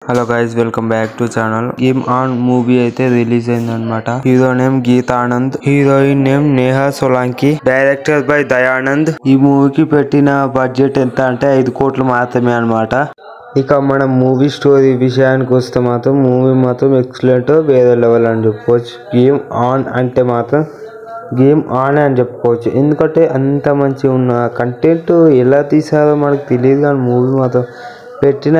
Hello guys, welcome back to channel. Game on movie అయితే release అయింది అనమాట. Hero name Geetha Anand, heroine name Neha Solanki, director by Dayanand. ఈ మూవీకి పెట్టిన బడ్జెట్ ఎంత అంటే 5 కోట్లు మాత్రమే అనమాట. ఇక మనం మూవీ స్టోరీ విషయానికి వస్తే మాత్రం మూవీ మాత్రం ఎక్సలెంట్, వేరే లెవెల్ అని చెప్పుకోవచ్చు. గేమ్ ఆన్ అంటే మాత్రం గేమ్ ఆన్ అని చెప్పుకోవచ్చు. ఎందుకంటే అంత మంచిగా ఉన్న కంటెంట్ ఎలా తీసారో మనకు తెలియదు, కానీ మూవీ మాత్రం పెట్టిన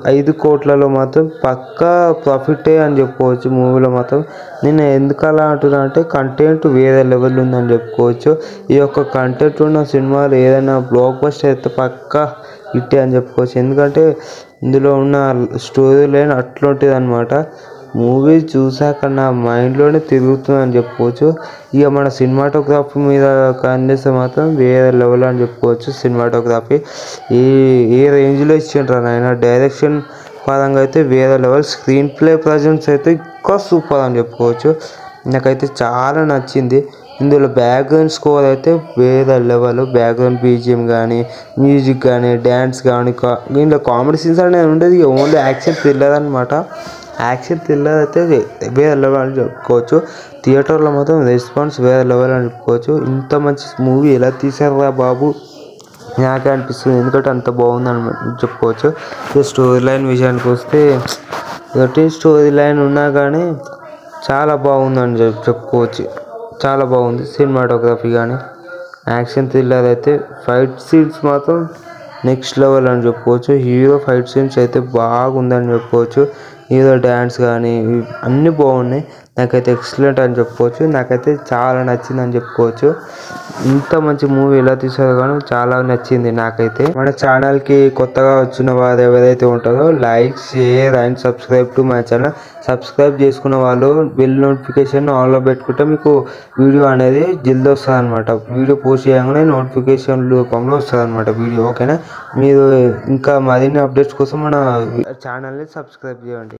5 కోట్లలో మాత్రం పక్కా ప్రాఫిటే అని చెప్పుకోవచ్చు. మూవీలో మాత్రం నేను ఎందుకు అలా అంటున్నా అంటే కంటెంట్ వేరే లెవెల్ ఉందని చెప్పుకోవచ్చు. ఈ యొక్క కంటెంట్ ఉన్న సినిమాలు ఏదైనా బ్లాక్ బస్టర్ అయితే పక్కా హిట్టే అని చెప్పుకోవచ్చు. ఎందుకంటే ఇందులో ఉన్న స్టోరీ లైన్ అట్లాంటిది అనమాట. మూవీ చూసాక నా మైండ్లోనే తిరుగుతుందని చెప్పుకోవచ్చు. ఇక మన సినిమాటోగ్రఫీ మీద కనిపిస్తే మాత్రం వేరే లెవెల్ అని చెప్పుకోవచ్చు. సినిమాటోగ్రఫీ ఏ రేంజ్లో ఇచ్చిండ్రు ఆయన. డైరెక్షన్ పరంగా అయితే వేరే లెవెల్, స్క్రీన్ ప్లే ప్రజెన్స్ అయితే ఇంకా సూపర్ అని చెప్పుకోవచ్చు. నాకైతే చాలా నచ్చింది. ఇందులో బ్యాక్గ్రౌండ్ స్కోర్ అయితే వేరే లెవెల్. బ్యాక్గ్రౌండ్ బీజిఎం కానీ, మ్యూజిక్ కానీ, డ్యాన్స్ కానీ, ఇందులో కామెడీ సీన్స్ అనేది ఉండేది. ఓన్లీ యాక్షన్ థ్రిల్లర్ అనమాట. యాక్షన్ థ్రిల్లర్ అయితే వేరే లెవెల్ అని చెప్పుకోవచ్చు. థియేటర్లో మాత్రం రెస్పాన్స్ వేరే లెవెల్ అని చెప్పుకోవచ్చు. ఇంత మంచి మూవీ ఎలా తీసారా బాబు నాకే అనిపిస్తుంది. ఎందుకంటే అంత బాగుందని చెప్పుకోవచ్చు. స్టోరీ లైన్ విషయానికి వస్తే రొటీన్ స్టోరీ లైన్ ఉన్నా కానీ చాలా బాగుందని చెప్పుకోవచ్చు. చాలా బాగుంది సినిమాటోగ్రఫీ కానీ. యాక్షన్ థ్రిల్లర్ అయితే ఫైట్ సీన్స్ మాత్రం నెక్స్ట్ లెవెల్ అని చెప్పుకోవచ్చు. హీరో ఫైట్ సీన్స్ అయితే బాగుందని చెప్పుకోవచ్చు. హీరో డ్యాన్స్ కానీ అన్నీ బాగున్నాయి. నాకైతే ఎక్సలెంట్ అని చెప్పుకోవచ్చు. నాకైతే చాలా నచ్చిందని చెప్పుకోవచ్చు. ఇంత మంచి మూవీ ఎలా తీసారో కానీ చాలా నచ్చింది నాకైతే. మన ఛానల్కి కొత్తగా వచ్చిన వారు ఎవరైతే ఉంటారో like, share and subscribe to my channel. Subscribe చేసుకున్న వాళ్ళు బెల్ నోటిఫికేషన్ ఆన్లో పెట్టుకుంటే మీకు వీడియో అనేది జల్దీ వస్తుంది అనమాట. వీడియో పోస్ట్ చేయగానే నోటిఫికేషన్ రూపంలో వస్తుంది అనమాట వీడియో. ఓకేనా? మీరు ఇంకా మరిన్ని అప్డేట్స్ కోసం మన ఛానల్ని సబ్స్క్రైబ్ చేయండి.